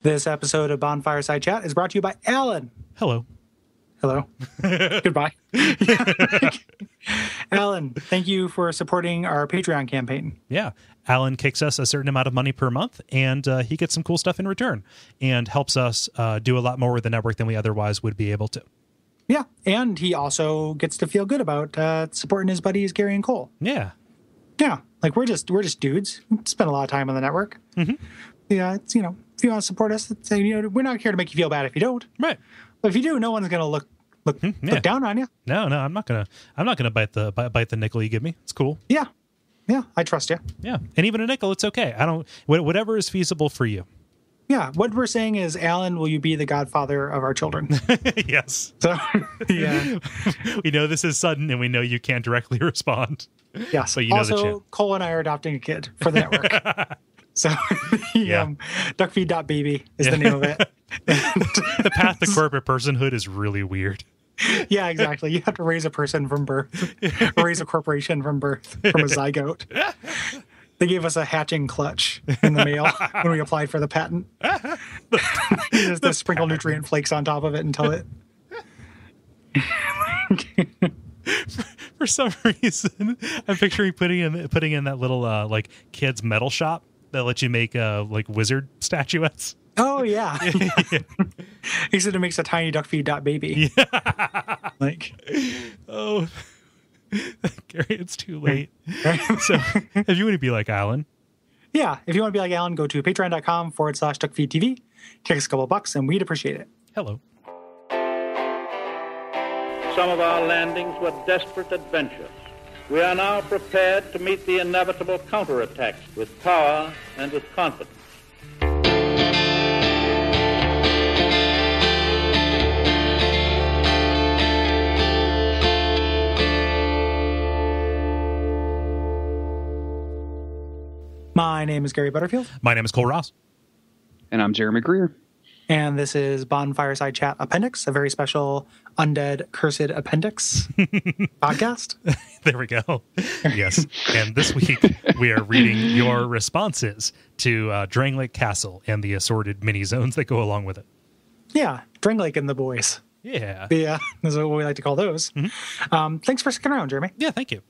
This episode of Bonfireside Chat is brought to you by Alan. Hello. Hello. Goodbye. Alan, thank you for supporting our Patreon campaign. Yeah. Alan kicks us a certain amount of money per month, and he gets some cool stuff in return and helps us do a lot more with the network than we otherwise would be able to. Yeah, and he also gets to feel good about supporting his buddies Gary and Kole. Yeah. Yeah, like we're just dudes. We spend a lot of time on the network. Mm-hmm. Yeah, it's, if you want to support us, we're not here to make you feel bad if you don't. Right. But if you do, no one's going to look down on you. No, I'm not gonna bite the nickel you give me. It's cool. Yeah, I trust you. Yeah, and even a nickel, it's okay. Whatever is feasible for you. Yeah, what we're saying is, Alan, will you be the godfather of our children? Yes. So, yeah. We know this is sudden, and we know you can't directly respond. Yes. But you know also, Kole and I are adopting a kid for the network. So, Duckfeed.tv is the name of it. The path to corporate personhood is really weird. Yeah, exactly. You have to raise a person from birth, raise a corporation from birth, from a zygote. They gave us a hatching clutch in the mail when we applied for the patent. Just to sprinkle nutrient flakes on top of it until it... For some reason, I'm picturing putting in that little like kids metal shop that lets you make like wizard statuettes. Oh yeah. He said it makes a tiny Duckfeed.baby. Yeah. Like, oh, Gary, it's too late. So if you want to be like Alan. Yeah, if you want to be like Alan, go to patreon.com/Duckfeed.tv. Kick us a couple bucks and we'd appreciate it. Hello. Some of our landings were desperate adventures. We are now prepared to meet the inevitable counterattacks with power and with confidence. My name is Gary Butterfield. My name is Kole Ross. And I'm Jeremy Greer. And this is Bonfireside Chat Appendix, a very special undead cursed appendix podcast. There we go. Yes. And this week we are reading your responses to Drangleic Castle and the assorted mini zones that go along with it. Yeah, Drangleic and the boys. Yeah. Yeah, that's what we like to call those. Mm-hmm. Thanks for sticking around, Jeremy. Yeah, thank you.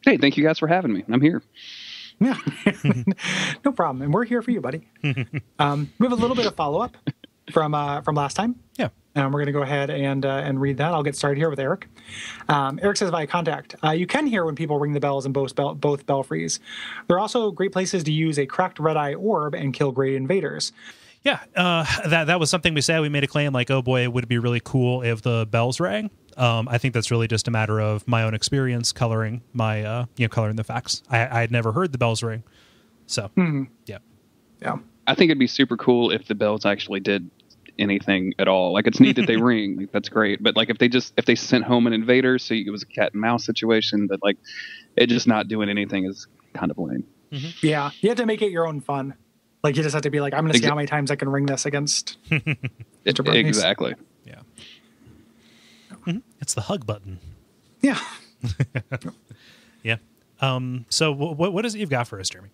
Hey, thank you guys for having me. I'm here. Yeah, no problem. And we're here for you, buddy. We have a little bit of follow-up from last time. Yeah. We're going to go ahead and read that. I'll get started here with Eric. Eric says via contact, you can hear when people ring the bells in both belfries. There are also great places to use a cracked red-eye orb and kill great invaders. Yeah, that was something we said. We made a claim like, oh boy, it would be really cool if the bells rang. I think that's really just a matter of my own experience coloring my, coloring the facts. I had never heard the bells ring. So, yeah. I think it'd be super cool if the bells actually did anything at all. Like, it's neat that they ring. Like, that's great. But like, if they sent home an invader, so it was a cat and mouse situation, but like, it just not doing anything is kind of lame. Mm-hmm. Yeah. You have to make it your own fun. Like, you just have to be like, I'm going to see how many times I can ring this against. Exactly. Yeah. Mm-hmm. It's the hug button. Yeah. Yeah. So what is it you've got for us, Jeremy?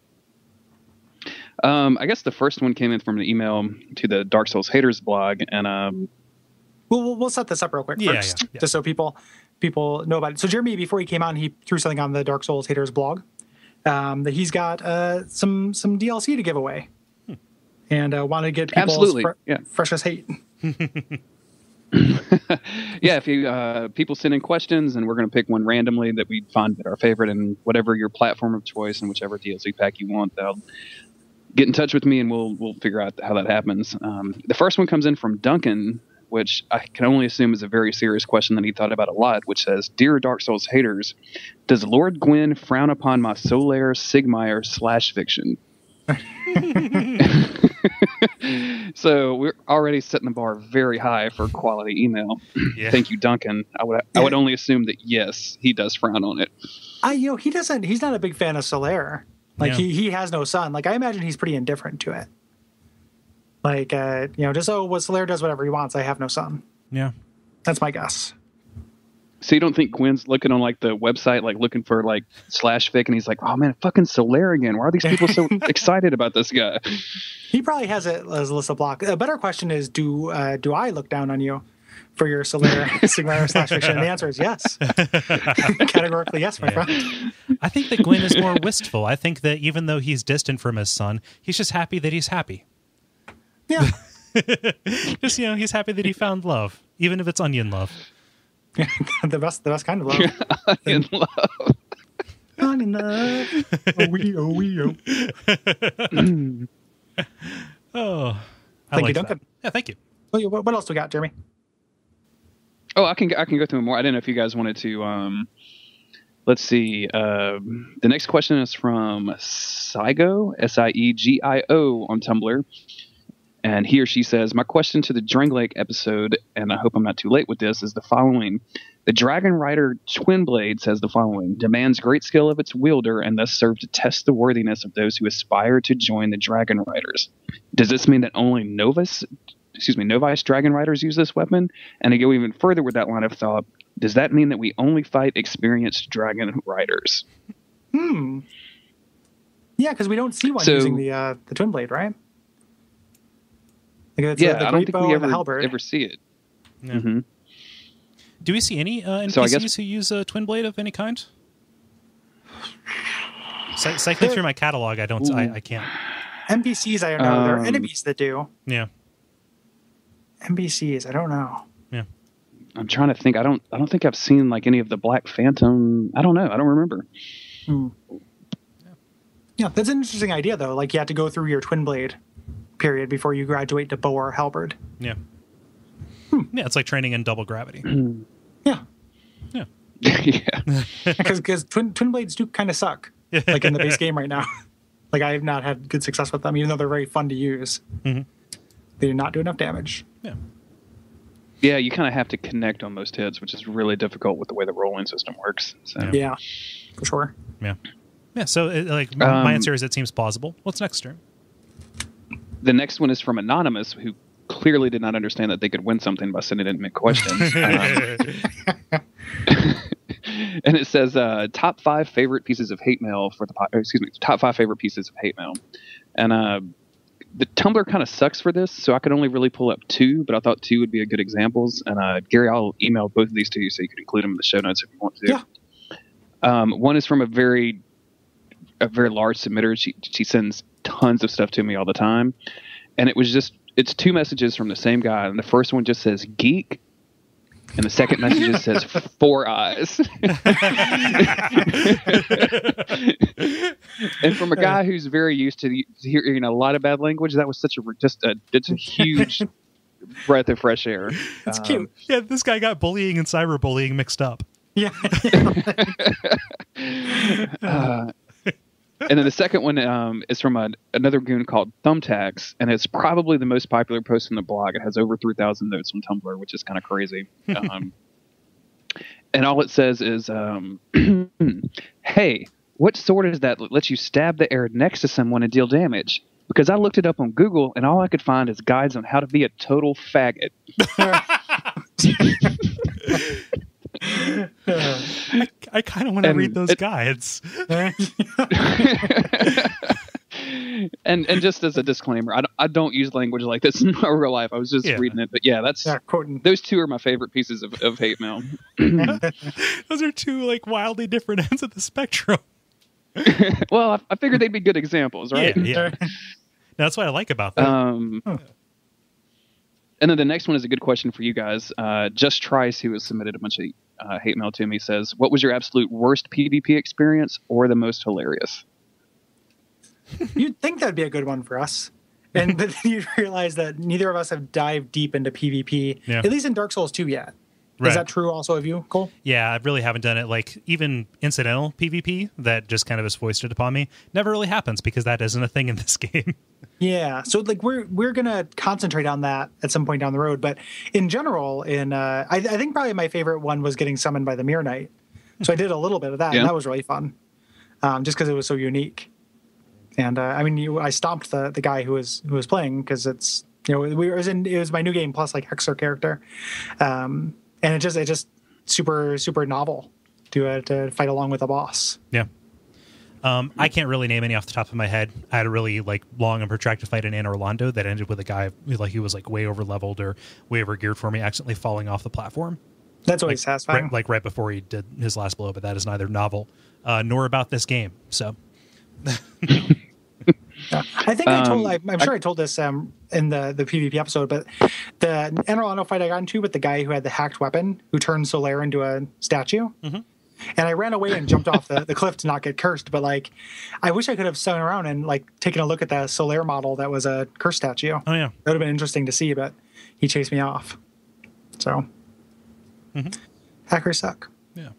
I guess the first one came in from an email to the Dark Souls Haters blog, and we'll set this up real quick first, just so people know about it. So Jeremy, before he came on, he threw something on the Dark Souls Haters blog that he's got some DLC to give away, and wanted to get people fresh as hate. Yeah, if you people send in questions, and we're going to pick one randomly that we find that our favorite, and whatever your platform of choice and whichever DLC pack you want, they'll get in touch with me, and we'll figure out how that happens. The first one comes in from Duncan, which I can only assume is a very serious question that he thought about a lot, which says, "Dear Dark Souls haters, does Lord Gwyn frown upon my Solaire Sigmire / fiction?" So we're already setting the bar very high for quality email. Yeah. Thank you, Duncan. I would only assume that yes, he does frown on it. He doesn't. He's not a big fan of Solaire. Like he has no son. Like I imagine he's pretty indifferent to it. Like just Solaire does whatever he wants. I have no son. Yeah, that's my guess. So you don't think Gwen's looking on like the website, like looking for like /fic, and he's like, "Oh man, fucking Solarian! Why are these people so excited about this guy?" He probably has it as a list of block. A better question is, do I look down on you for your Solarian /fiction? And the answer is yes. Categorically yes, my friend. I think that Gwen is more wistful. I think that even though he's distant from his son, he's just happy that he's happy. Yeah. Just, he's happy that he found love, even if it's onion love. the best kind of love. Onion love. Onion love. Oh, we. Oh, thank you, Duncan. Yeah, thank you. What else do we got, Jeremy? Oh, I can go through more. I didn't know if you guys wanted to. Let's see. The next question is from Siego, Siegio on Tumblr. And he or she says, my question to the Drangleic episode, and I hope I'm not too late with this, is the following. The Dragon Rider Twin Blade says the following: demands great skill of its wielder and thus serve to test the worthiness of those who aspire to join the Dragon Riders. Does this mean that only novice Dragon Riders use this weapon? And to go even further with that line of thought, does that mean that we only fight experienced Dragon Riders? Yeah, because we don't see one using the Twin Blade, right? Like I don't think we ever see it. Yeah. Mm-hmm. Do we see any NPCs who use a Twin Blade of any kind? Cycling through my catalog, I can't. NPCs, I don't know. There are enemies that do. Yeah. NPCs, I don't know. Yeah. I'm trying to think. I don't think I've seen like any of the Black Phantom. I don't know. I don't remember. Yeah, that's an interesting idea though. Like you have to go through your Twin Blade period before you graduate to bow or halberd. Yeah. Yeah, it's like training in double gravity. Yeah. Yeah. Yeah. Because twin blades do kind of suck. Like in the base game right now. Like I have not had good success with them, even though they're very fun to use. Mm-hmm. They do not do enough damage. Yeah. Yeah, you kind of have to connect on most hits, which is really difficult with the way the rolling system works. So. Yeah, for sure. Yeah. Yeah, so my answer is it seems plausible. What's next, Jeremy? The next one is from Anonymous, who clearly did not understand that they could win something by sending in questions. And it says, top 5 favorite pieces of hate mail for top 5 favorite pieces of hate mail. And the Tumblr kind of sucks for this, so I could only really pull up 2, but I thought 2 would be a good examples. And Gary, I'll email both of these to you so you can include them in the show notes if you want to. Yeah. One is from a very large submitter. She sends tons of stuff to me all the time. And it's 2 messages from the same guy. And the first one just says geek. And the second message just says 4 eyes. And from a guy who's very used to hearing a lot of bad language, that was it's a huge breath of fresh air. It's cute. Yeah, this guy got bullying and cyberbullying mixed up. Yeah. And then the second one is from another goon called Thumbtacks, and it's probably the most popular post on the blog. It has over 3,000 notes on Tumblr, which is kind of crazy. And all it says is, hey, what sword is that lets you stab the air next to someone and deal damage? Because I looked it up on Google, and all I could find is guides on how to be a total faggot. I kind of want to read those guides. And just as a disclaimer, I don't use language like this in my real life. I was just reading it, but quoting. Those 2 are my favorite pieces of hate mail. Those are 2 wildly different ends of the spectrum. Well, I figured they'd be good examples, right? Yeah. That's what I like about them. And then the next one is a good question for you guys. Just Trice, who has submitted a bunch of hate mail to me, says, what was your absolute worst PvP experience or the most hilarious? You'd think that'd be a good one for us. But then you realize that neither of us have dived deep into PvP, at least in Dark Souls 2 yet. Right. Is that true also of you, Cole? Yeah, I really haven't done it. Like, even incidental PvP that just kind of is foisted upon me never really happens because that isn't a thing in this game. Yeah, so like we're gonna concentrate on that at some point down the road. But in general, I think probably my favorite one was getting summoned by the Mirror Knight. So I did a little bit of that, and that was really fun, just because it was so unique. And I stomped the guy who was playing because it's it was my new game plus like Hexer character. And it just super novel to fight along with a boss. Yeah. I can't really name any off the top of my head. I had a really long and protracted fight in Anne Orlando that ended with a guy he was way over leveled or way over geared for me, accidentally falling off the platform. That's always satisfying. Right before he did his last blow, but that is neither novel nor about this game. So, yeah. I think I'm sure I told this in the PvP episode, but the Anne Orlando fight I got into with the guy who had the hacked weapon who turned Solaire into a statue. Mm-hmm. And I ran away and jumped off the cliff to not get cursed. But I wish I could have stuck around and taken a look at the Solaire model that was a curse statue. Oh yeah, that would have been interesting to see. But he chased me off. So hackers suck. Yeah.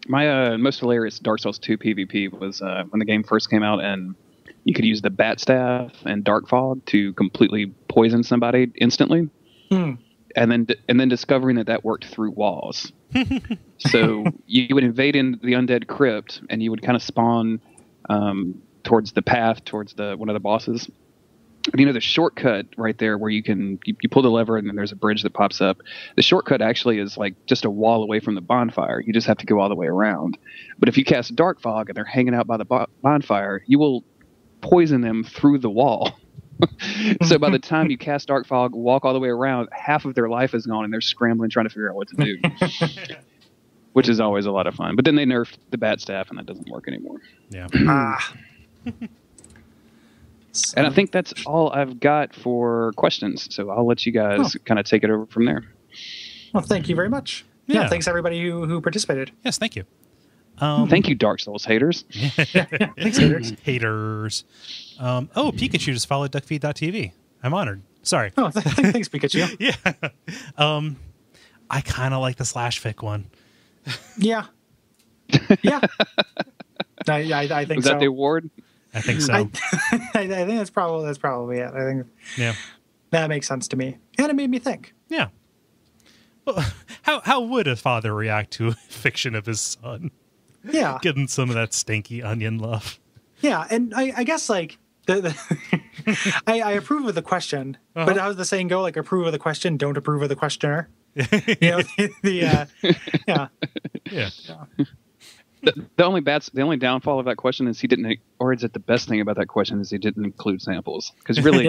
My most hilarious Dark Souls 2 PvP was when the game first came out, and you could use the bat staff and dark fog to completely poison somebody instantly. And then discovering that worked through walls. So you would invade in the undead crypt, and you would kind of spawn towards the path, towards one of the bosses. And the shortcut right there where you pull the lever and then there's a bridge that pops up. The shortcut actually is just a wall away from the bonfire. You just have to go all the way around. But if you cast dark fog and they're hanging out by the bonfire, you will poison them through the wall. So by the time you cast dark fog, walk all the way around, half of their life is gone and they're scrambling trying to figure out what to do. Which is always a lot of fun. But then they nerfed the bat staff and that doesn't work anymore. Yeah. And I think that's all I've got for questions. So I'll let you guys kind of take it over from there. Well, thank you very much. Yeah, thanks everybody who participated. Yes, thank you. Thank you, Dark Souls haters. Thanks, haters. Haters. Pikachu just followed Duckfeed.tv. I'm honored. Sorry. Oh, thanks, Pikachu. Yeah. I kind of like the /fic one. Yeah. Yeah. I think so. Was that the award? I think so. I think that's probably it. I think. Yeah. That makes sense to me, and it made me think. Yeah. Well, how would a father react to a fiction of his son? Yeah. Getting some of that stinky onion love. Yeah, and I guess I approve of the question, but how does the saying go? Approve of the question, don't approve of the questioner. Yeah. The only downfall of that question is he didn't, or is it the best thing about that question is he didn't include samples? Because really,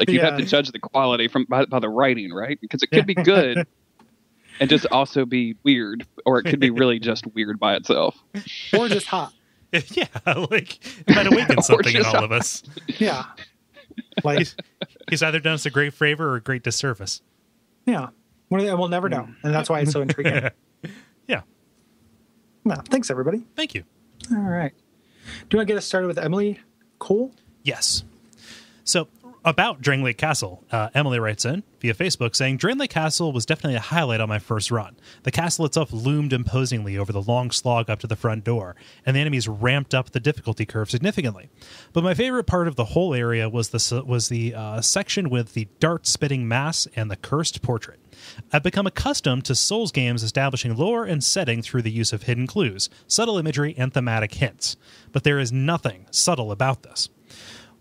you have to judge the quality by the writing, right? Because it could be good and just also be weird, or it could be really just weird by itself, or just hot. Yeah, it might awaken something in all of us. Yeah, he's either done us a great favor or a great disservice. Yeah, we'll never know, and that's why it's so intriguing. Yeah. Well, thanks, everybody. Thank you. All right. Do you want to get us started with Emily Kole? Yes. So, about Drangleic Castle, Emily writes in via Facebook saying, Drangleic Castle was definitely a highlight on my first run. The castle itself loomed imposingly over the long slog up to the front door, and the enemies ramped up the difficulty curve significantly. But my favorite part of the whole area was the section with the dart-spitting mass and the cursed portrait. I've become accustomed to Souls games establishing lore and setting through the use of hidden clues, subtle imagery, and thematic hints. But there is nothing subtle about this.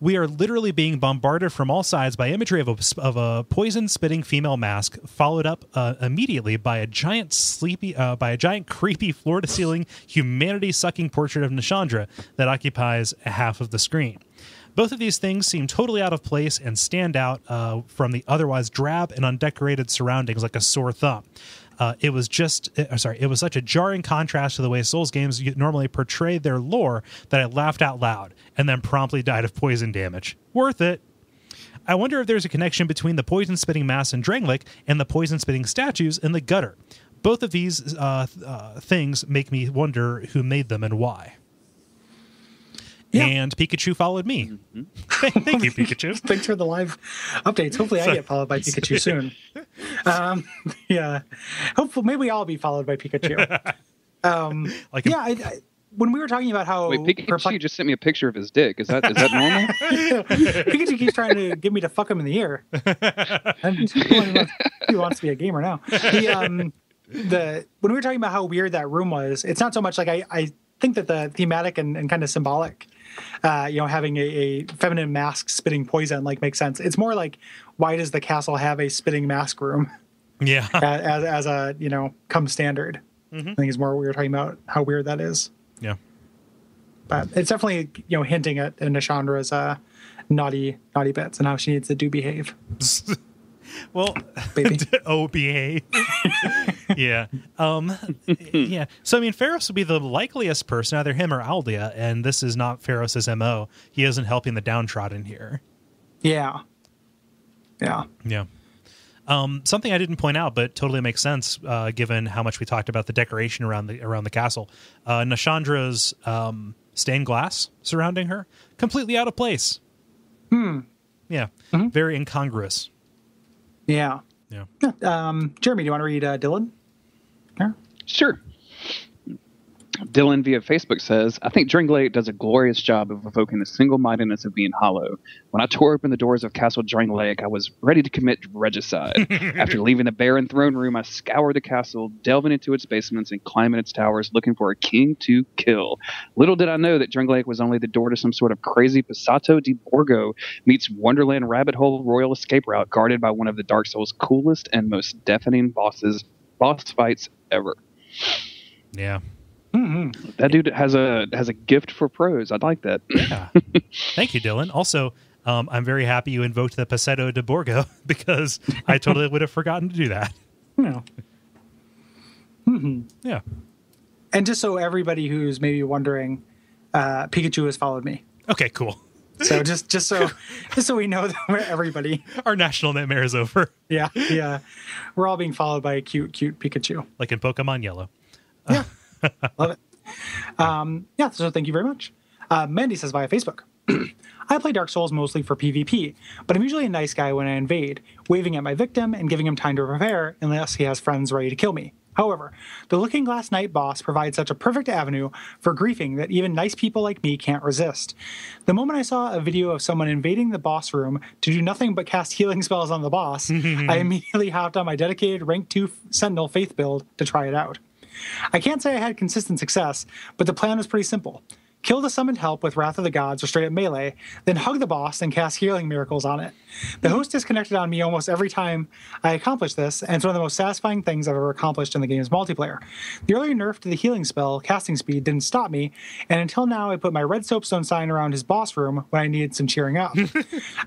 We are literally being bombarded from all sides by imagery of a poison-spitting female mask, followed up immediately by a giant creepy floor-to-ceiling, humanity-sucking portrait of Nishandra that occupies half of the screen. Both of these things seem totally out of place and stand out from the otherwise drab and undecorated surroundings like a sore thumb. It was such a jarring contrast to the way Souls games normally portray their lore that I laughed out loud and then promptly died of poison damage. Worth it. I wonder if there's a connection between the poison-spitting mass in Drangleic and the poison-spitting statues in the gutter. Both of these things make me wonder who made them and why. Yeah. And Pikachu followed me. Mm-hmm. Thank you, Pikachu. Thanks for the live updates. Hopefully I get followed by Pikachu soon. Yeah. Hopefully, maybe I'll be followed by Pikachu. When we were talking about how... Wait, Pikachu just sent me a picture of his dick. Is that normal? Pikachu keeps trying to get me to fuck him in the ear. And he wants to be a gamer now. When we were talking about how weird that room was, it's not so much I think that the thematic and kind of symbolic, having a feminine mask spitting poison makes sense. It's more why does the castle have a spitting mask room? Yeah. as a, come standard. Mm-hmm. I think it's more what we were talking about, how weird that is. Yeah. But it's definitely, hinting at Nashandra's naughty bits and how she needs to behave. Well, baby. behave. Yeah. Yeah. So, Pharos would be the likeliest person, either him or Aldea, and this is not Pharos' MO. He isn't helping the downtrodden here. Yeah. Yeah. Yeah. Something I didn't point out, but totally makes sense, given how much we talked about the decoration around the castle. Nashandra's stained glass surrounding her, completely out of place. Yeah. Mm-hmm. Very incongruous. Yeah. Yeah. Jeremy, do you want to read Dylan? Yeah. Sure. Dylan via Facebook says, I think Drangleic does a glorious job of evoking the single-mindedness of being hollow. When I tore open the doors of Castle Drangleic, I was ready to commit regicide. After leaving the barren throne room, I scoured the castle, delving into its basements and climbing its towers, looking for a king to kill. Little did I know that Drangleic was only the door to some sort of crazy Passato di Borgo meets Wonderland rabbit hole royal escape route guarded by one of the Dark Souls' coolest and most deafening boss fights ever. Yeah. Mm-hmm. That dude has a gift for prose. I'd like that. Yeah. Thank you, Dylan. Also, I'm very happy you invoked the Passato di Borgo because I totally would have forgotten to do that. No. Mm-hmm. Yeah. And just so everybody who's maybe wondering, Pikachu has followed me. Okay, cool. So just so we know that everybody, our national nightmare is over. Yeah. We're all being followed by a cute Pikachu, like in Pokemon Yellow. Yeah. Love it. So thank you very much. Mandy says via Facebook, I play Dark Souls mostly for PvP, but I'm usually a nice guy when I invade, waving at my victim and giving him time to prepare unless he has friends ready to kill me. However, the Looking Glass Knight boss provides such a perfect avenue for griefing that even nice people like me can't resist. The moment I saw a video of someone invading the boss room to do nothing but cast healing spells on the boss, I immediately hopped on my dedicated rank 2 Sentinel Faith build to try it out. I can't say I had consistent success, but the plan was pretty simple. Kill the summoned help with Wrath of the Gods or straight up melee, then hug the boss and cast healing miracles on it. The host disconnected on me almost every time I accomplished this, and it's one of the most satisfying things I've ever accomplished in the game's multiplayer. The earlier nerf to the healing spell, casting speed, didn't stop me, and until now I put my red soapstone sign around his boss room when I needed some cheering up.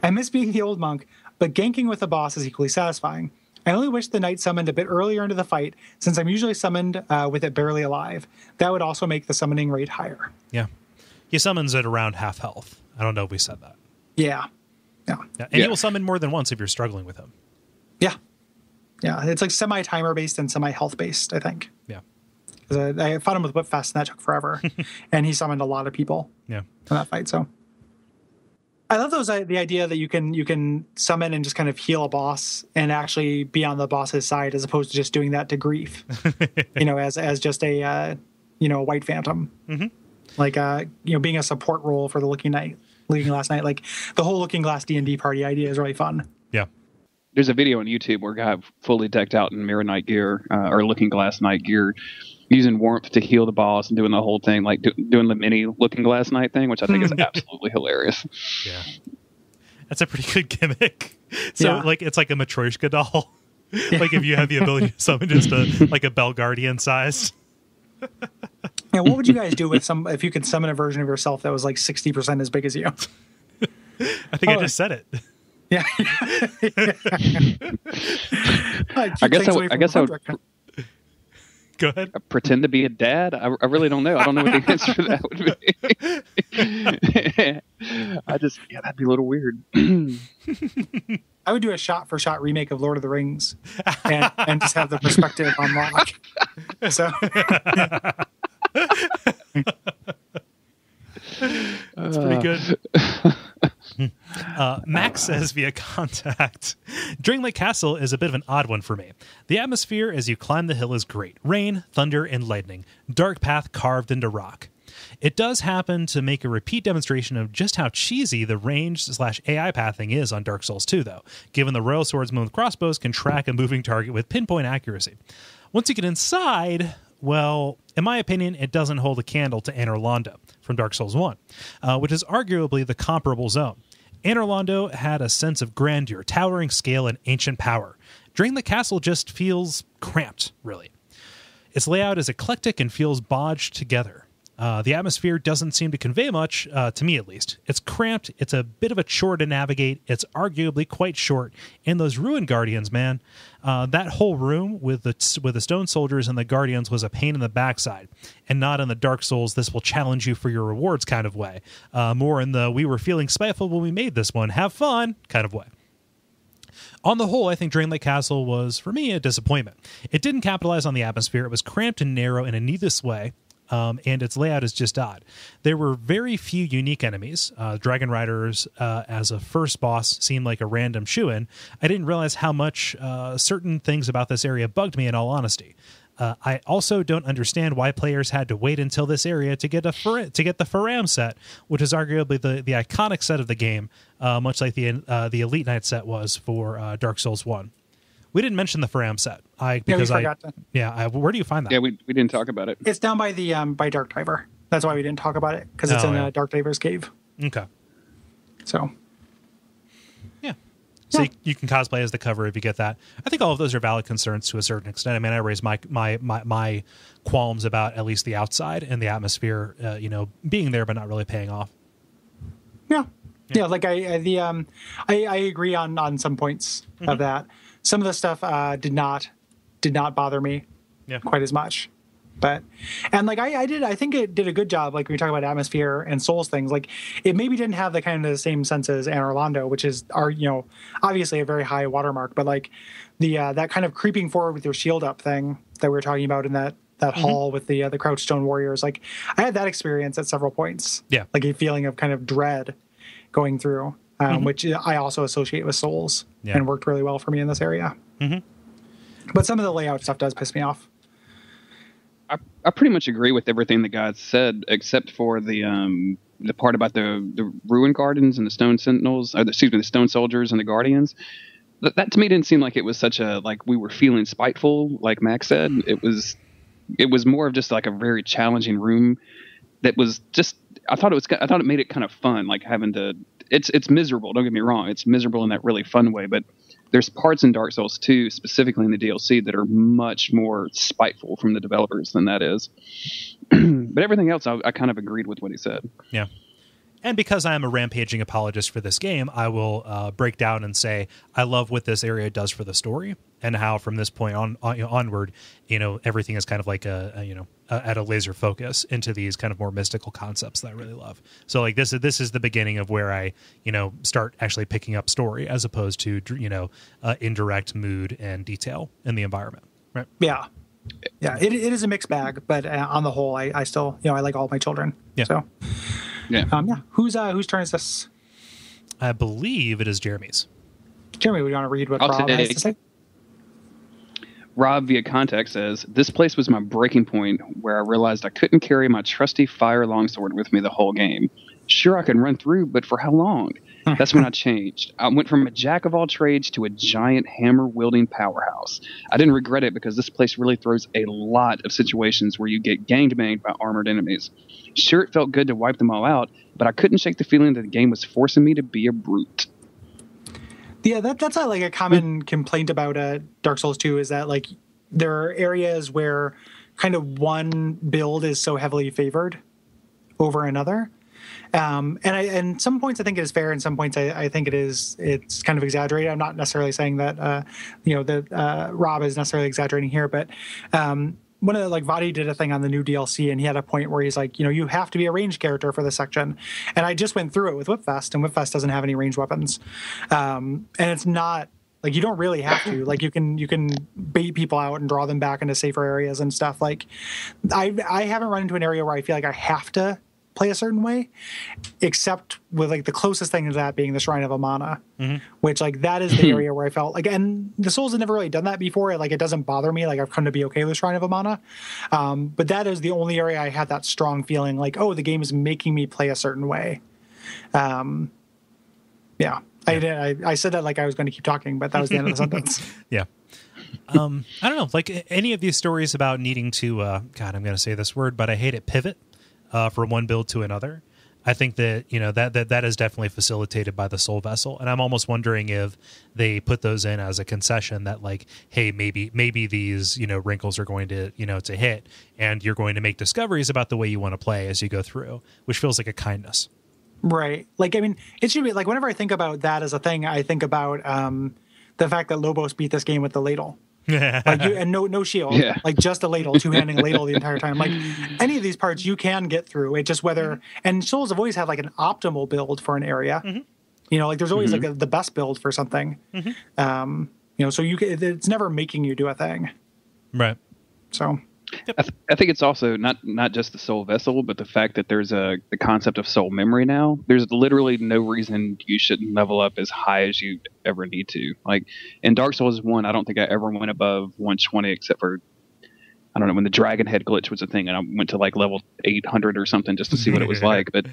I miss being the old monk, but ganking with the boss is equally satisfying. I only wish the knight summoned a bit earlier into the fight, since I'm usually summoned with it barely alive. That would also make the summoning rate higher. Yeah. He summons at around half health. I don't know if we said that. Yeah. And he will summon more than once if you're struggling with him. Yeah. It's like semi-timer based and semi-health based, I think. Yeah. Because I fought him with Whipfest and that took forever. And he summoned a lot of people in that fight, so... I love the idea that you can summon and just kind of heal a boss and actually be on the boss's side as opposed to just doing that to grief, as just a white phantom, like being a support role for the Looking Glass Knight. Like the whole Looking Glass D&D party idea is really fun. Yeah. There's a video on YouTube where a guy fully decked out in Mirror Knight gear or Looking Glass Knight gear, using warmth to heal the boss and doing the whole thing, like doing the mini Looking Glass Knight thing, which I think is absolutely hilarious. Yeah. That's a pretty good gimmick. So it's like a Matryoshka doll. Like if you have the ability to summon just a Bell Guardian size. Yeah, what would you guys do with if you could summon a version of yourself that was like 60% as big as you? I think I just said it. Yeah. I guess I would Go ahead. Pretend to be a dad? I really don't know. I don't know what the answer to that would be. That'd be a little weird. I would do a shot-for-shot remake of Lord of the Rings and just have the perspective on lock. So... That's pretty good. Max says via contact, Drangleic Castle is a bit of an odd one for me. The atmosphere as you climb the hill is great. Rain, thunder, and lightning. Dark path carved into rock. It does happen to make a repeat demonstration of just how cheesy the range/AI pathing is on Dark Souls 2, though, given the Royal Swordsman with crossbows can track a moving target with pinpoint accuracy. Once you get inside... well, in my opinion, it doesn't hold a candle to Anor Londo from Dark Souls 1, which is arguably the comparable zone. Anor Londo had a sense of grandeur, towering scale, and ancient power. Drangleic Castle just feels cramped, really. Its layout is eclectic and feels bodged together. The atmosphere doesn't seem to convey much, to me at least. It's cramped, it's a bit of a chore to navigate, it's arguably quite short, and those Ruin Guardians, man, that whole room with the Stone Soldiers and the Guardians was a pain in the backside, and not in the Dark Souls, this will challenge you for your rewards kind of way. More in the we were feeling spiteful when we made this one, have fun kind of way. On the whole, I think Drangleic Castle was, for me, a disappointment. It didn't capitalize on the atmosphere, it was cramped and narrow in a needless way, and its layout is just odd. There were very few unique enemies. Dragon Riders, as a first boss, seemed like a random shoo-in. I didn't realize how much certain things about this area bugged me, in all honesty. I also don't understand why players had to wait until this area to get the Faram set, which is arguably the iconic set of the game, much like the Elite Knight set was for Dark Souls 1. We didn't mention the Faram set. Where do you find that? Yeah, we didn't talk about it. It's down by the by Dark Diver. That's why we didn't talk about it, because it's in Dark Diver's cave. Okay. So. So you can cosplay as the cover if you get that. I think all of those are valid concerns to a certain extent. I mean, I raised my qualms about at least the outside and the atmosphere, being there but not really paying off. Yeah. Like I agree on some points of that. Some of the stuff did not bother me quite as much. But, and like I think it did a good job. Like when we talk about atmosphere and Souls things, like it maybe didn't have the kind of the same sense as Anne Orlando, which is obviously a very high watermark, but like the that kind of creeping forward with your shield up thing that we were talking about in that hall with the Crouched Stone Warriors. Like I had that experience at several points. Yeah. Like a feeling of kind of dread going through, which I also associate with Souls and worked really well for me in this area. But some of the layout stuff does piss me off. I pretty much agree with everything the guys said, except for the part about the Ruin Gardens and the Stone Sentinels, the Stone Soldiers and the Guardians. That to me didn't seem like it was such a, like we were feeling spiteful, like Max said. It was more of just like a very challenging room that was just, I thought it made it kind of fun, like having to, it's miserable, don't get me wrong. It's miserable in that really fun way, but there's parts in Dark Souls 2, specifically in the DLC, that are much more spiteful from the developers than that is. But everything else, I kind of agreed with what he said. Yeah. And because I am a rampaging apologist for this game, I will break down and say I love what this area does for the story, and how from this point onward, everything is kind of like at a laser focus into these kind of more mystical concepts that I really love. So like this is the beginning of where I start actually picking up story as opposed to indirect mood and detail in the environment. Right? Yeah. Yeah, it is a mixed bag, but on the whole, I still I like all my children. Yeah. So. Yeah. Whose turn is this? I believe it is Jeremy's. Jeremy, we want to read what Rob has to say? Rob via contact says, "This place was my breaking point where I realized I couldn't carry my trusty fire longsword with me the whole game. Sure, I could run through, but for how long? That's when I changed. I went from a jack of all trades to a giant hammer-wielding powerhouse. I didn't regret it because this place really throws a lot of situations where you get gangbanged by armored enemies. Sure, it felt good to wipe them all out, but I couldn't shake the feeling that the game was forcing me to be a brute." Yeah, that's like a common complaint about Dark Souls 2 is that like there are areas where kind of one build is so heavily favored over another. And some points I think it is fair, and some points I think it's kind of exaggerated. I'm not necessarily saying that Rob is necessarily exaggerating here, but one of the, Vadi did a thing on the new DLC, and he had a point where he's like, you have to be a ranged character for this section. And I just went through it with Whipfest, and Whipfest doesn't have any ranged weapons. And it's not like you don't really have to. Like you can bait people out and draw them back into safer areas and stuff. Like I haven't run into an area where I feel like I have to play a certain way, except with like the closest thing to that being the Shrine of Amana, which like that is the area where I felt like, and the Souls have never really done that before. Like it doesn't bother me. Like I've come to be okay with Shrine of Amana. But that is the only area I had that strong feeling like, oh, the game is making me play a certain way. Yeah. I said that like I was going to keep talking, but that was the end of the sentence. Yeah. I don't know, like any of these stories about needing to, God, I'm going to say this word, but I hate it, pivot from one build to another. I think that, that is definitely facilitated by the Soul Vessel. And I'm almost wondering if they put those in as a concession that like, hey, maybe these, wrinkles are going to, to hit, and you're going to make discoveries about the way you want to play as you go through, which feels like a kindness. Right. Like, I mean, it should be like, whenever I think about that as a thing, I think about the fact that Lobos beat this game with the ladle. Like and no shield, like just a ladle, two-handing a ladle the entire time. Like any of these parts you can get through. It just whether and Souls have always had like an optimal build for an area. Like there's always like the best build for something. So it's never making you do a thing. Right. So I think it's also not just the soul vessel, but the fact that there's the concept of soul memory now. There's literally no reason you shouldn't level up as high as you ever need to. Like in Dark Souls 1, I don't think I ever went above 120 except for, I don't know, when the dragon head glitch was a thing, and I went to like level 800 or something just to see what it was like. But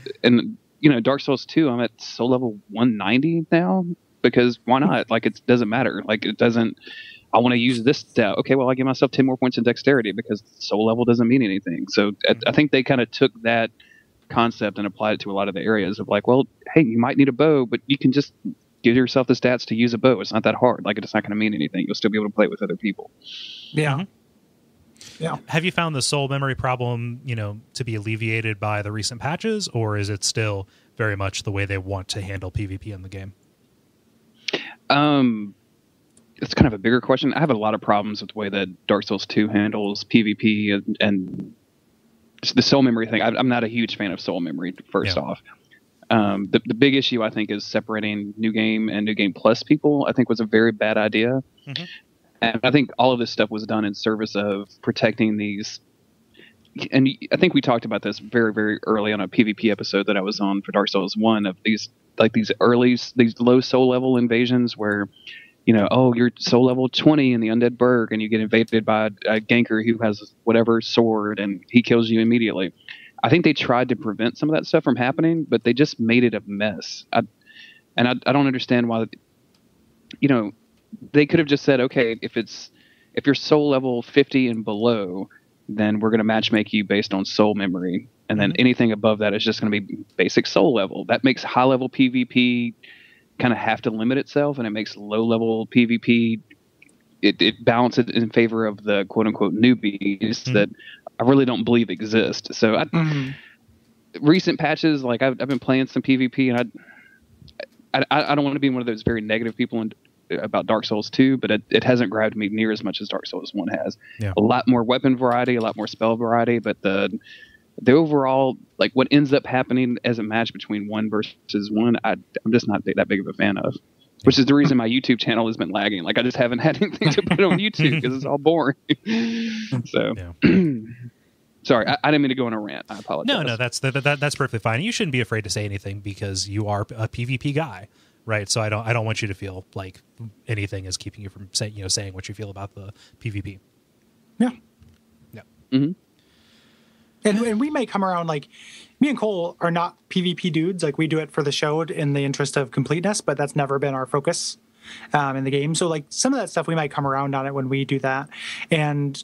Dark Souls 2, I'm at soul level 190 now because why not? Like it doesn't matter. Like it doesn't. I want to use this stat. Okay, well, I give myself 10 more points in dexterity because soul level doesn't mean anything. So I think they kind of took that concept and applied it to a lot of the areas of like, well, hey, you might need a bow, but you can just give yourself the stats to use a bow. It's not that hard. Like, it's not going to mean anything. You'll still be able to play it with other people. Yeah. Yeah. Have you found the soul memory problem, to be alleviated by the recent patches, or is it still very much the way they want to handle PvP in the game? It's kind of a bigger question. I have a lot of problems with the way that Dark Souls 2 handles PvP and the soul memory thing. I'm not a huge fan of soul memory, first off. The big issue, I think, is separating New Game and New Game Plus people, I think was a very bad idea. And I think all of this stuff was done in service of protecting these. And I think we talked about this very, very early on a PvP episode that I was on for Dark Souls 1 of these low soul level invasions where you're soul level 20 in the Undead Burg and you get invaded by a ganker who has whatever sword and he kills you immediately. I think they tried to prevent some of that stuff from happening, but they just made it a mess. I don't understand why, they could have just said, okay, if you're soul level 50 and below, then we're going to matchmake you based on soul memory. And then anything above that is just going to be basic soul level. That makes high level PvP kind of have to limit itself, and it makes low level PvP it balances in favor of the quote unquote newbies that I really don't believe exist. So recent patches, like I've been playing some PvP, and I don't want to be one of those very negative people about Dark Souls 2, but it hasn't grabbed me near as much as Dark Souls 1 has. A lot more weapon variety, a lot more spell variety, but the overall, like what ends up happening as a match between one versus one, I'm just not that big of a fan of, which is the reason my YouTube channel has been lagging. Like I just haven't had anything to put on YouTube because it's all boring. So, sorry, I didn't mean to go on a rant. I apologize. No, that's perfectly fine. You shouldn't be afraid to say anything because you are a PvP guy, right? So I don't want you to feel like anything is keeping you from saying what you feel about the PvP. Yeah. Mm-hmm. And we may come around, like, me and Kole are not PvP dudes. Like, we do it for the show in the interest of completeness, but that's never been our focus in the game. So, like, some of that stuff we might come around on it when we do that. And,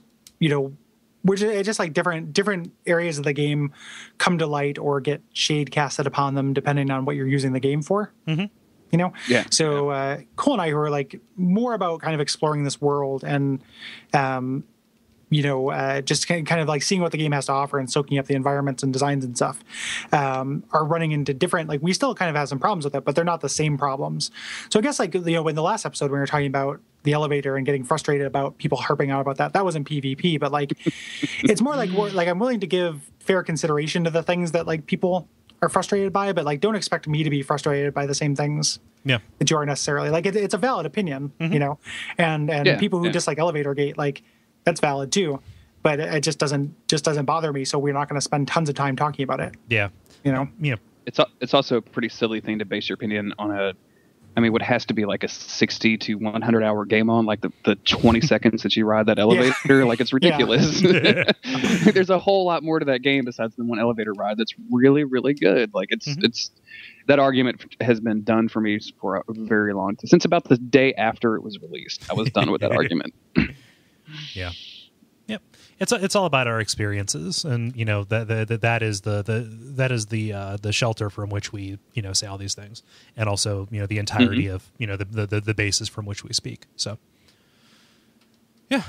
we're just like different areas of the game come to light or get shade casted upon them depending on what you're using the game for. Yeah. So Kole and I, who are like more about kind of exploring this world and just kind of like seeing what the game has to offer and soaking up the environments and designs and stuff, are running into different, like, we still kind of have some problems with it, but they're not the same problems. So I guess, like, in the last episode when we were talking about the elevator and getting frustrated about people harping out about that wasn't PvP, but like, it's more like I'm willing to give fair consideration to the things that like people are frustrated by, but like, don't expect me to be frustrated by the same things that you are necessarily. Like, it's a valid opinion, and people who dislike elevator gate, like, that's valid too, but it just doesn't bother me. So we're not going to spend tons of time talking about it. Yeah. It's also a pretty silly thing to base your opinion on what has to be like a 60 to 100 hour game on, like the 20 seconds that you ride that elevator. Like, it's ridiculous. There's a whole lot more to that game besides the one elevator ride that's really, really good. Like, it's that argument has been done for me for a very long time, since about the day after it was released. I was done with that argument. Yeah. Yep. It's all about our experiences, and you know that is the shelter from which we say all these things, and also the entirety of the basis from which we speak. So yeah.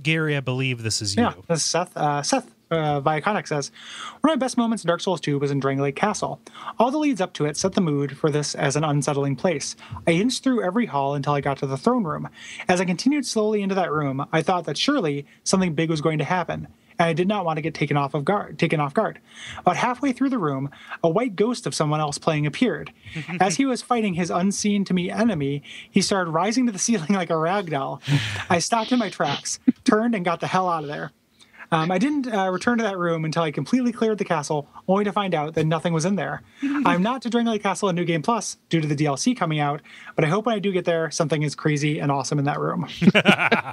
Gary, I believe this is you. Yeah, this is Seth. Seth via Conic says, one of my best moments in Dark Souls 2 was in Drangleic Castle. All the leads up to it set the mood for this as an unsettling place. I inched through every hall until I got to the throne room. As I continued slowly into that room, I thought that surely something big was going to happen, and I did not want to get taken off guard. About halfway through the room, a white ghost of someone else playing appeared. As he was fighting his unseen-to-me enemy, he started rising to the ceiling like a rag doll. I stopped in my tracks, turned, and got the hell out of there. I didn't return to that room until I completely cleared the castle, only to find out that nothing was in there. I'm not to Drangleic Castle in New Game Plus due to the DLC coming out, but I hope when I do get there, something is crazy and awesome in that room.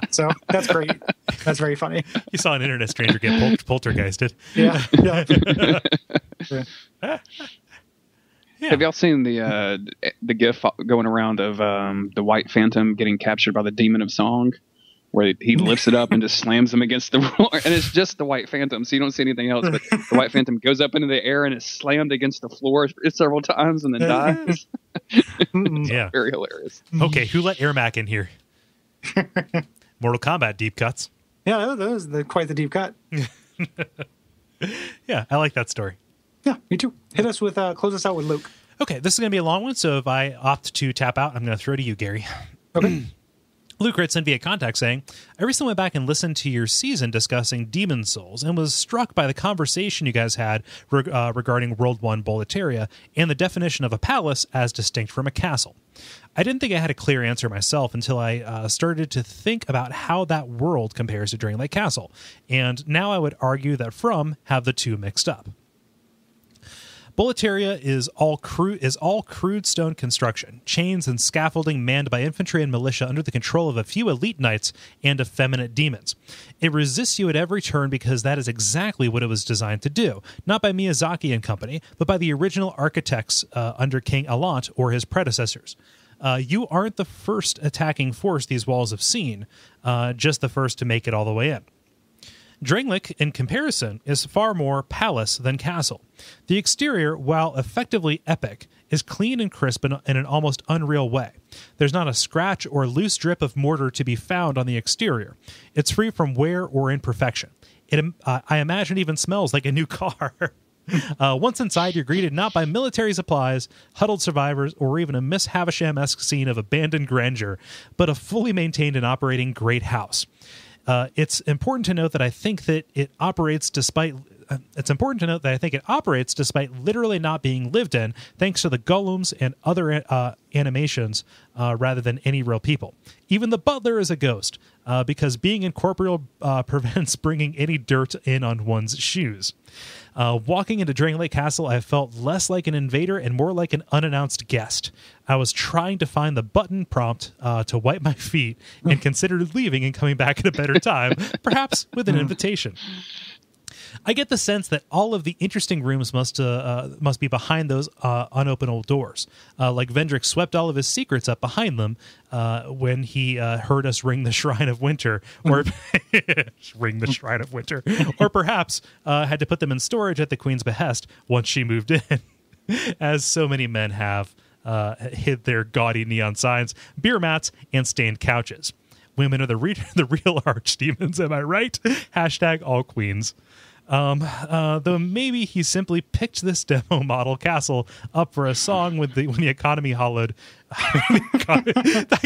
So that's great. That's very funny. You saw an internet stranger get poltergeisted. Yeah. Yeah. Have y'all seen the GIF going around of the White Phantom getting captured by the Demon of Song? Where he lifts it up and just slams him against the wall, and it's just the White Phantom, so you don't see anything else. But the White Phantom goes up into the air and is slammed against the floor several times and then dies. Yeah, very hilarious. Okay, who let Ermac in here? Mortal Kombat deep cuts. Yeah, that was quite the deep cut. Yeah, I like that story. Yeah, me too. Hit us with close us out with Luke. Okay, this is going to be a long one, so if I opt to tap out, I'm going to throw to you, Gary. Okay. Luke writes in via contact saying, I recently went back and listened to your season discussing Demon Souls and was struck by the conversation you guys had regarding World 1 Boletaria and the definition of a palace as distinct from a castle. I didn't think I had a clear answer myself until I started to think about how that world compares to Drangleic Castle, and now I would argue that From have the two mixed up. Boletaria is all crude stone construction, chains and scaffolding manned by infantry and militia under the control of a few elite knights and effeminate demons. It resists you at every turn because that is exactly what it was designed to do, not by Miyazaki and company, but by the original architects under King Allant or his predecessors. You aren't the first attacking force these walls have seen, just the first to make it all the way in. Drangleic, in comparison, is far more palace than castle. The exterior, while effectively epic, is clean and crisp in an almost unreal way. There's not a scratch or loose drip of mortar to be found on the exterior. It's free from wear or imperfection. I imagine it even smells like a new car. Once inside, you're greeted not by military supplies, huddled survivors, or even a Miss Havisham-esque scene of abandoned grandeur, but a fully maintained and operating great house. It's important to note that I think that it operates despite literally not being lived in, thanks to the golems and other animations rather than any real people. Even the butler is a ghost, because being incorporeal prevents bringing any dirt in on one's shoes. Walking into Drangleic Castle, I felt less like an invader and more like an unannounced guest. I was trying to find the button prompt to wipe my feet and considered leaving and coming back at a better time, perhaps with an invitation. I get the sense that all of the interesting rooms must be behind those unopenable doors. Like Vendrick swept all of his secrets up behind them when he heard us ring the Shrine of Winter, or ring the Shrine of Winter, or perhaps had to put them in storage at the Queen's behest once she moved in, as so many men have hid their gaudy neon signs, beer mats, and stained couches. Women are the real archdemons, am I right? # all queens. Though maybe he simply picked this demo model castle up for a song when the economy hollowed. I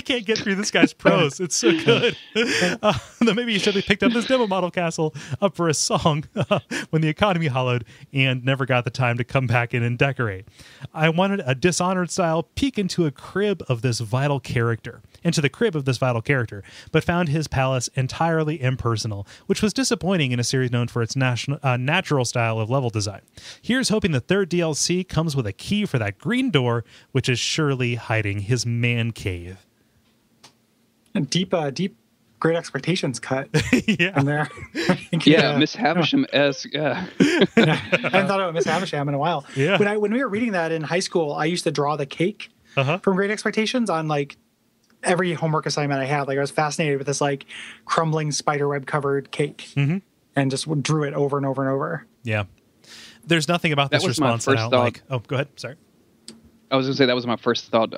can't get through this guy's prose. It's so good. Though maybe he simply picked up this demo model castle up for a song when the economy hollowed and never got the time to come back in and decorate. I wanted a Dishonored style peek into the crib of this vital character, but found his palace entirely impersonal, which was disappointing in a series known for its natural style of level design. Here's hoping the third DLC comes with a key for that green door, which is surely hiding his man cave. A deep Great Expectations cut. Yeah. In there. Yeah, Miss Havisham-esque. Yeah. I haven't thought about Miss Havisham in a while. Yeah. When we were reading that in high school, I used to draw the cake from Great Expectations on like every homework assignment I had, like I was fascinated with this like crumbling spiderweb covered cake, and just drew it over and over and over. Yeah, there's nothing about this response that I don't like. Oh, go ahead. Sorry. I was gonna say that was my first thought.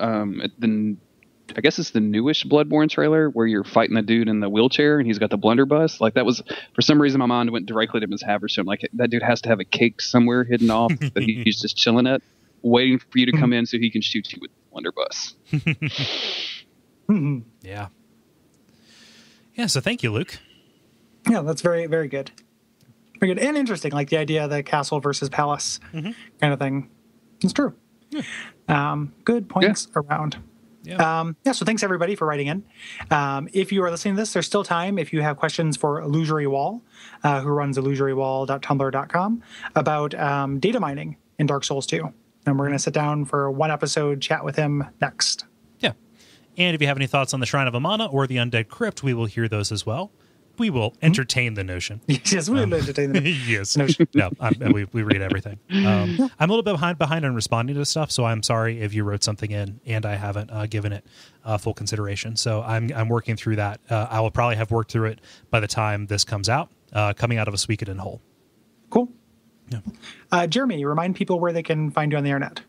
I guess it's the newish Bloodborne trailer where you're fighting the dude in the wheelchair and he's got the blunderbuss. Like that was, for some reason, my mind went directly to Ms. Haversham. Like that dude has to have a cake somewhere hidden off that he's just chilling at, waiting for you to come in so he can shoot you with the blunderbuss. Yeah. Yeah. So thank you, Luke. Yeah, that's very, very good. Very good and interesting. Like the idea of the castle versus palace kind of thing. It's true. Yeah. Good points around. Yeah. So thanks everybody for writing in. If you are listening to this, there's still time. If you have questions for Illusory Wall, who runs illusorywall.tumblr.com, about data mining in Dark Souls 2. And we're going to sit down for one episode, chat with him next. Yeah. And if you have any thoughts on the Shrine of Amana or the Undead Crypt, we will hear those as well. We will entertain the notion. Yes, we will entertain the yes. notion. No, we read everything. I'm a little bit behind on responding to stuff, so I'm sorry if you wrote something in and I haven't given it full consideration. So I'm working through that. I will probably have worked through it by the time this comes out, coming out of a Sweek It in Whole. Cool. Yeah. Jeremy, remind people where they can find you on the internet.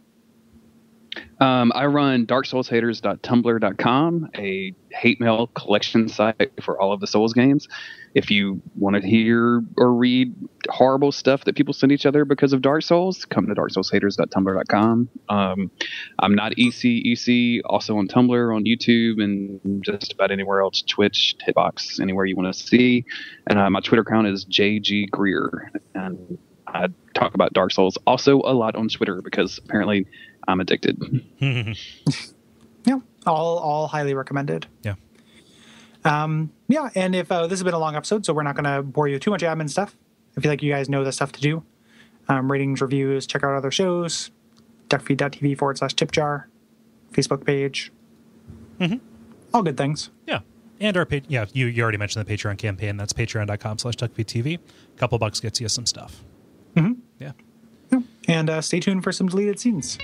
I run darksoulshaters.tumblr.com, a hate mail collection site for all of the Souls games. If you want to hear or read horrible stuff that people send each other because of Dark Souls, come to darksoulshaters.tumblr.com. I'm not EC, also on Tumblr, on YouTube, and just about anywhere else, Twitch, Hitbox, anywhere you want to see. And my Twitter account is JG Greer. And I talk about Dark Souls also a lot on Twitter because apparently I'm addicted. Yeah, all highly recommended. Yeah. Yeah, and if this has been a long episode, so we're not going to bore you with too much admin stuff. I feel like you guys know the stuff to do. Ratings, reviews, check out other shows, Duckfeed.tv/tipjar, Facebook page. All good things. Yeah. And our you already mentioned the Patreon campaign. That's patreon.com/Duckfeed.tv. A couple bucks gets you some stuff. Yeah. And stay tuned for some deleted scenes.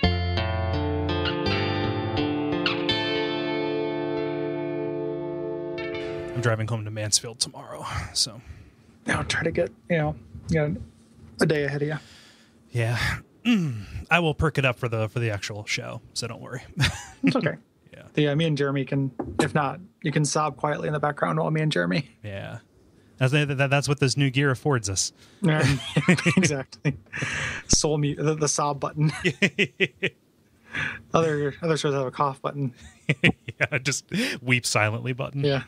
I'm driving home to Mansfield tomorrow, so I'll try to get a day ahead of you. Yeah. I will perk it up for the actual show, so don't worry. It's okay. Yeah. Me and Jeremy can, if not, you can sob quietly in the background while me and Jeremy. Yeah. That's what this new gear affords us. Exactly. Soul mute, the sob button. Other shows have a cough button. Yeah, just weep silently button. Yeah.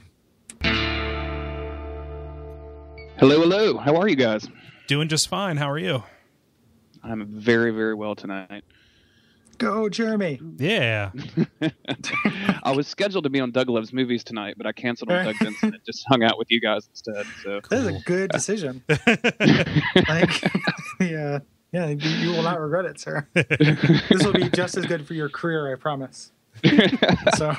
Hello. How are you guys? Doing just fine. How are you? I'm very, very well tonight. Go, Jeremy. Yeah. I was scheduled to be on Doug Loves Movies tonight, but I canceled on Doug Benson and just hung out with you guys instead. So that is a good decision. Yeah, you will not regret it, sir. This will be just as good for your career, I promise. So.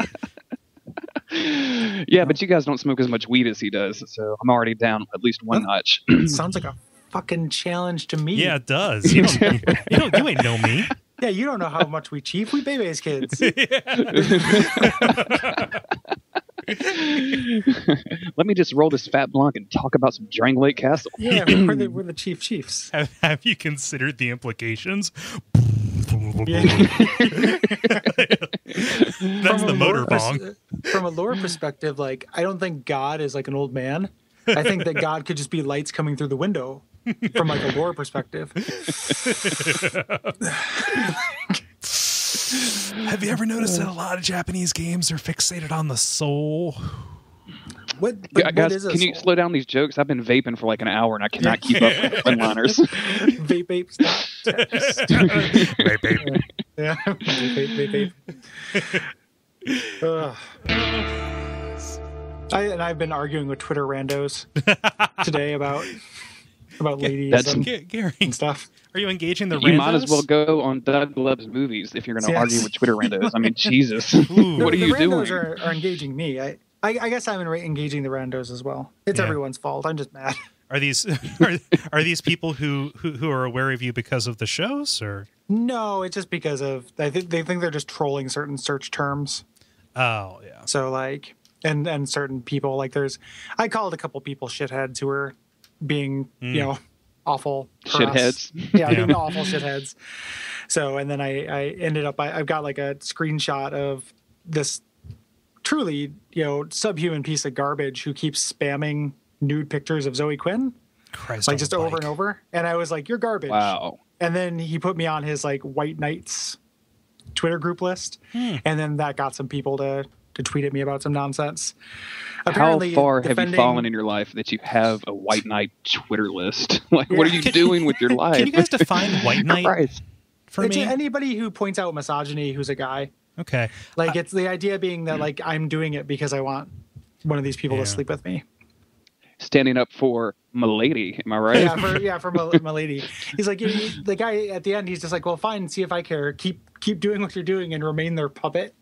Yeah, but you guys don't smoke as much weed as he does, so I'm already down at least one notch. Sounds like a fucking challenge to me. Yeah, it does. You ain't know me. Yeah, you don't know how much we chief. We baby's kids. Let me just roll this fat blunt and talk about some Drangleic Castle. Yeah, we're the chiefs. Have you considered the implications? Yeah. That's the motor bong. From a lore perspective, like, I don't think God is like an old man. I think that God could just be lights coming through the window from like a lore perspective. Have you ever noticed that a lot of Japanese games are fixated on the soul? Guys, can you slow down these jokes? I've been vaping for like an hour and I cannot keep up with the one-liners. Vape, stop. Vape. Yeah, vape. I've been arguing with Twitter randos today about ladies and stuff. Are you engaging the randos? You might as well go on Doug Loves Movies if you're going to argue with Twitter randos. I mean, Jesus. What are you doing? The randos are engaging me. I guess I'm engaging the randos as well. It's everyone's fault. I'm just mad. Are these people who are aware of you because of the shows, or? No, it's just because of they think they're just trolling certain search terms. Oh yeah. So like, and certain people, like I called a couple people shitheads who were being, awful shitheads. Yeah, being awful shitheads. So, and then I ended up, I've got like a screenshot of this truly, subhuman piece of garbage who keeps spamming nude pictures of Zoe Quinn. Christ, like just over and over. And I was like, you're garbage. Wow. And then he put me on his like White Knights Twitter group list. And then that got some people to tweet at me about some nonsense. Apparently, how far have you fallen in your life that you have a White Knight Twitter list? Like, what are you doing with your life? Can you guys define White Knight for me? Anybody who points out misogyny who's a guy. Okay. Like, it's the idea being that, like, I'm doing it because I want one of these people to sleep with me. Standing up for Milady, am I right? For Milady. He's like, the guy at the end, he's just like, well, fine, see if I care. Keep doing what you're doing and remain their puppet.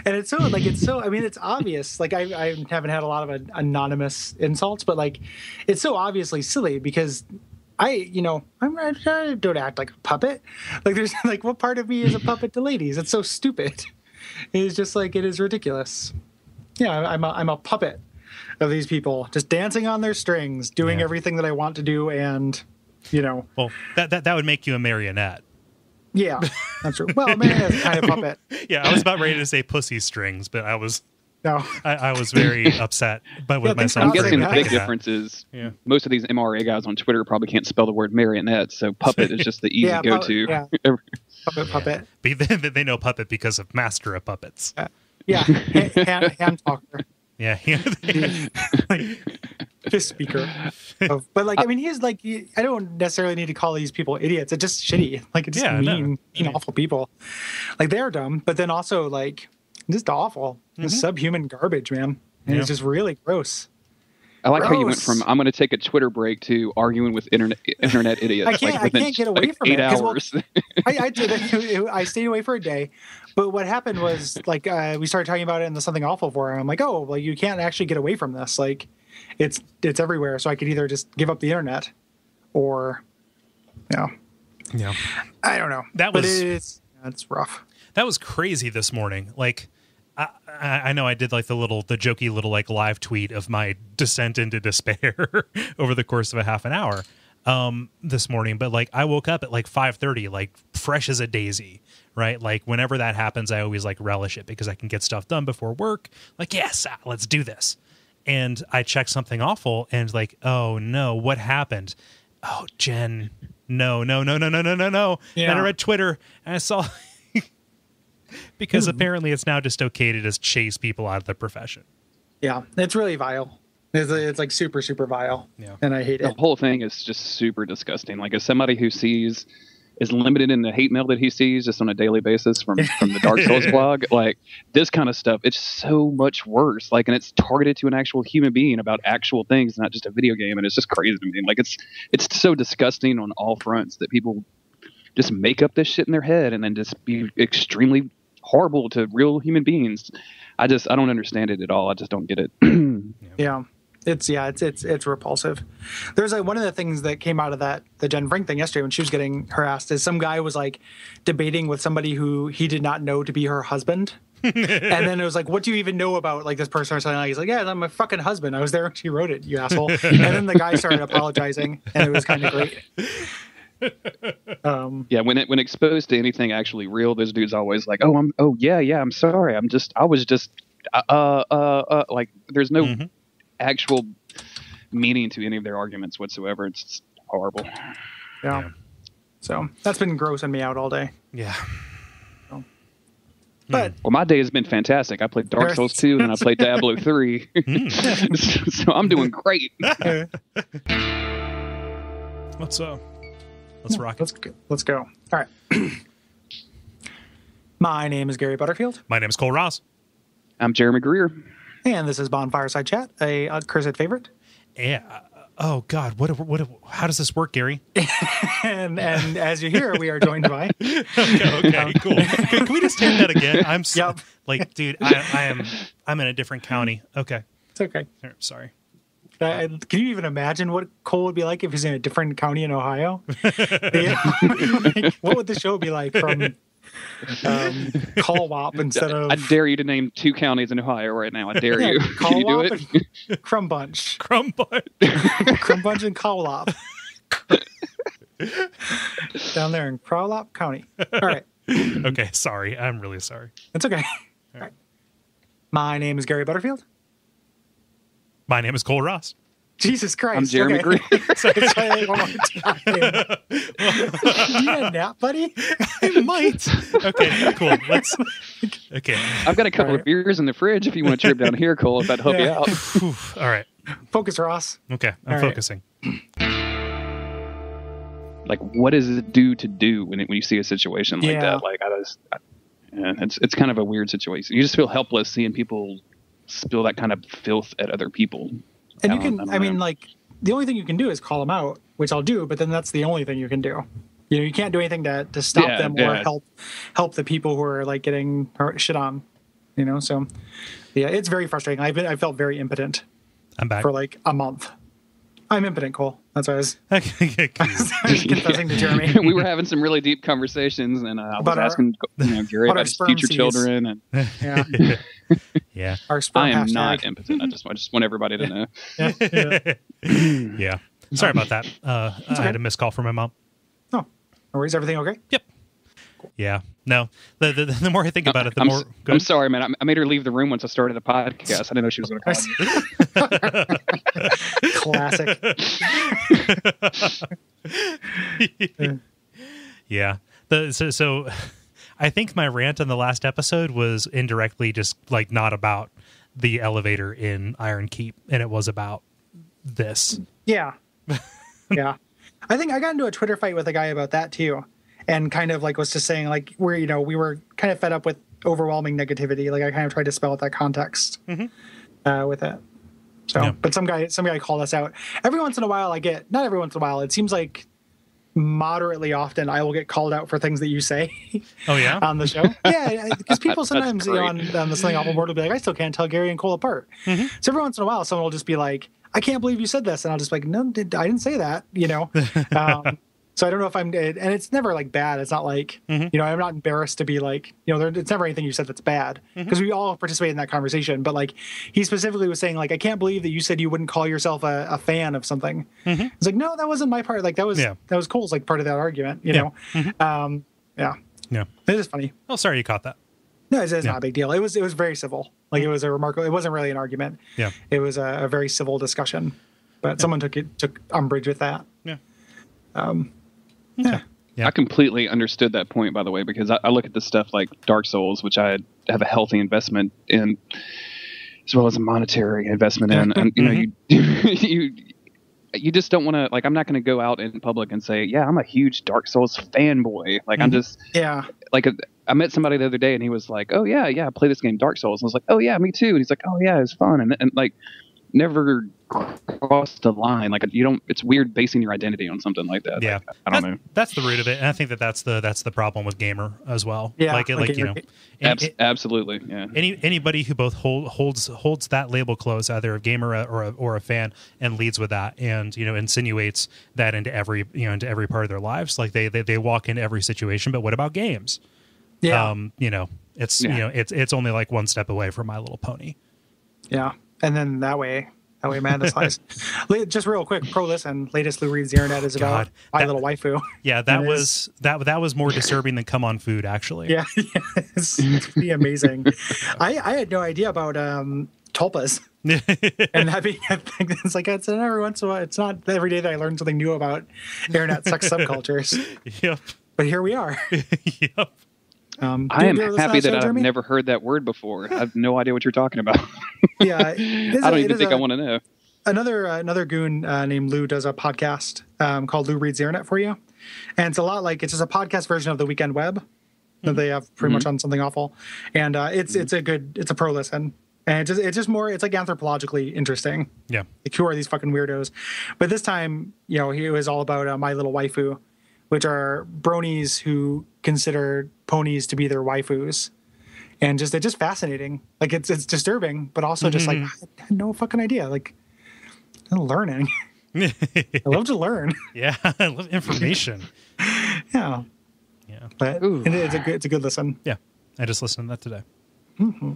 And it's it's obvious. Like, I haven't had a lot of anonymous insults, but like, it's so obviously silly because I don't act like a puppet. Like, there's like, what part of me is a puppet to ladies? It's so stupid. It's just like, it is ridiculous. Yeah, I'm a puppet of these people just dancing on their strings, doing everything that I want to do. And, well, that would make you a marionette. Yeah, that's true. Well, marionette's kind of puppet. Yeah, I was about ready to say pussy strings, but I was No. I was very upset with myself. I'm guessing the big difference is most of these MRA guys on Twitter probably can't spell the word marionette, so puppet is just the easy go-to. Puppet. They know puppet because of Master of Puppets. Hand talker. Yeah. Fist speaker. But like, I mean, he's like, I don't necessarily need to call these people idiots. It's just shitty. Like, it's just mean, awful people. Like, they're dumb, but then also like just awful. Just subhuman garbage, man. And it's just really gross. I like how you went from I'm going to take a Twitter break to arguing with internet idiots. I can't get away from 8 hours. I did it. I stayed away for a day. But what happened was, like, we started talking about it in the Something Awful forum. I'm like, oh, well, you can't actually get away from this. Like, it's everywhere. So I could either just give up the internet or, I don't know. But it's rough. That was crazy this morning. Like, I know I did like the jokey little like live tweet of my descent into despair over the course of a half an hour this morning. But like, I woke up at like 5:30, like fresh as a daisy. Right. Like, whenever that happens, I always like relish it because I can get stuff done before work. Like, yes, let's do this. And I checked Something Awful and like, oh no, what happened? Oh, Jen, no. Yeah. And I read Twitter and I saw because apparently it's now just okay to just chase people out of the profession. Yeah, it's really vile. It's like super, super vile. Yeah. And I hate it. The whole thing is just super disgusting. Like, as somebody who is limited in the hate mail that he sees just on a daily basis from the Dark Souls blog, like, this kind of stuff, it's so much worse. Like, and it's targeted to an actual human being about actual things, not just a video game. And it's just crazy to me. Like, it's so disgusting on all fronts that people just make up this shit in their head and then just be extremely horrible to real human beings. I don't understand it at all. I just don't get it. Yeah. It's repulsive. There's one of the things that came out of the Jen Frank thing yesterday when she was getting harassed is some guy was like debating with somebody who he did not know to be her husband. And then it was like, what do you even know about like this person or something? Like, he's like, yeah, I'm my fucking husband. I was there when she wrote it, you asshole. And then the guy started apologizing and it was kind of great. When exposed to anything actually real, those dudes always like, I'm sorry. I was just like, there's no actual meaning to any of their arguments whatsoever. It's just horrible. Yeah. So that's been grossing me out all day. Yeah. But my day has been fantastic. I played Dark Souls 2 and I played Diablo 3. So I'm doing great. Let's rock it. Let's go. All right. My name is Gary Butterfield. My name is Kole Ross. I'm Jeremy Greer. And this is Bonfireside Chat, a cursed favorite. Yeah. Oh God. How does this work, Gary? and as you hear, we are joined by. Okay, cool. Can we just take that again? Yep. Like, dude, I'm in a different county. Okay. It's okay. Sorry. Can you even imagine what Kole would be like if he's in a different county in Ohio? Like, what would the show be like Call-Wop instead of... I dare you to name 2 counties in Ohio right now. I dare you. Can you do it? Crumb Bunch. Crumb Bunch. Crumb Bunch and Call-Wop. Down there in Call-Wop County. All right. Okay, sorry. I'm really sorry. It's okay. All right. My name is Gary Butterfield. My name is Kole Ross. Jesus Christ. I'm Jeremy Greer. Let's try it one more time. You need a nap, buddy? I might. Okay, cool. Okay. I've got a couple of beers in the fridge if you want to trip down here, Cole, if that'd help you out. All right. Focus, Ross. Okay, I'm focusing. Like, what does it do when you see a situation like that? Like, it's kind of a weird situation. You just feel helpless seeing people spill that kind of filth at other people. And you can, I mean, like, the only thing you can do is call them out, which I'll do, but then that's the only thing you can do. You know, you can't do anything to stop them or help the people who are, like, getting shit on, you know? So, yeah, it's very frustrating. I felt very impotent. I'm back. For, like, a month. I'm impotent, Cole. That's what I was, okay, confessing to Jeremy. We were having some really deep conversations, and I was asking Gary about his future children. And yeah. I am not impotent. I just want everybody to know. Yeah. Sorry about that. I had a missed call from my mom. Oh, no worries. Everything okay? Yep. Cool. Yeah. No. The more I think about it, the more. I'm sorry, man. I made her leave the room once I started the podcast. I didn't know she was going to call me. Classic. Yeah. So I think my rant on the last episode was indirectly just like not about the elevator in Iron Keep, and it was about this. Yeah. Yeah. I think I got into a Twitter fight with a guy about that too. And kind of like was just saying like we were kind of fed up with overwhelming negativity. Like I kind of tried to spell out that context with it. So, but some guy called us out. Every once in a while not every once in a while, it seems like moderately often I will get called out for things that you say. Oh yeah, on the show. Yeah, because people sometimes on the Something Awful board will be like, I still can't tell Gary and Cole apart. So every once in a while, someone will just be like, I can't believe you said this, and I'll just be like, no, I didn't say that. You know. So I don't know if and it's never like bad. It's not like, you know, I'm not embarrassed to be like, you know, it's never anything you said that's bad because we all participate in that conversation. But like he specifically was saying like, I can't believe that you said you wouldn't call yourself a fan of something. It's like, no, that wasn't my part. Like that was Cole's like part of that argument, you know? Yeah. It is funny. Oh, sorry you caught that. No, it's not a big deal. It was very civil. Like it was a remarkable, it wasn't really an argument. Yeah. It was a very civil discussion, but someone took umbrage with that. Yeah. Yeah. I completely understood that point, by the way, because I look at this stuff like Dark Souls, which I have a healthy investment in, as well as a monetary investment in. And, you know, you just don't want to, like, I'm not going to go out in public and say, yeah, I'm a huge Dark Souls fanboy. Like, I'm just, like, I met somebody the other day and he was like, oh, yeah, I play this game Dark Souls. And I was like, oh, yeah, me too. And he's like, oh, yeah, it's fun. And like, never crossed the line. Like it's weird basing your identity on something like that. Yeah. Like, I don't know. That's the root of it. And I think that's the problem with gamer as well. Yeah. Like you know, absolutely. Yeah. Anybody who both holds that label close, either a gamer or a fan, and leads with that, and you know, insinuates that into every part of their lives. Like they walk into every situation. But what about games? Yeah. You know, it's you know, it's only like one step away from My Little Pony. Yeah. And then that way madness lies. Just real quick, pro listen. Latest Lou Reed's Internet is about My Little Waifu. Yeah, that was more disturbing than Come On Food, actually. Yeah, it's pretty amazing. I had no idea about tulpas, and that being a thing. It's like it's every once in a while. It's not every day that I learn something new about internet sex subcultures. Yep. But here we are. Yep. I am happy that I've never heard that word before. I have no idea what you're talking about. Yeah, I don't even think I want to know. Another goon named Lou does a podcast called Lou Reads the Internet for you, and it's a lot like it's just a podcast version of the Weekend Web that they have pretty much on Something Awful, and it's a pro listen, and it's just more it's like anthropologically interesting. Yeah, like who are these fucking weirdos? But this time, you know, it was all about My Little Waifu, which are bronies who consider ponies to be their waifus. And it's just fascinating. Like it's disturbing, but also just like I had no fucking idea. Like I'm learning. I love to learn. Yeah, I love information. Yeah. Yeah. But it's a good listen. Yeah. I just listened to that today. Mm-hmm.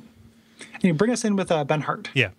And you bring us in with Ben Hart. Yeah.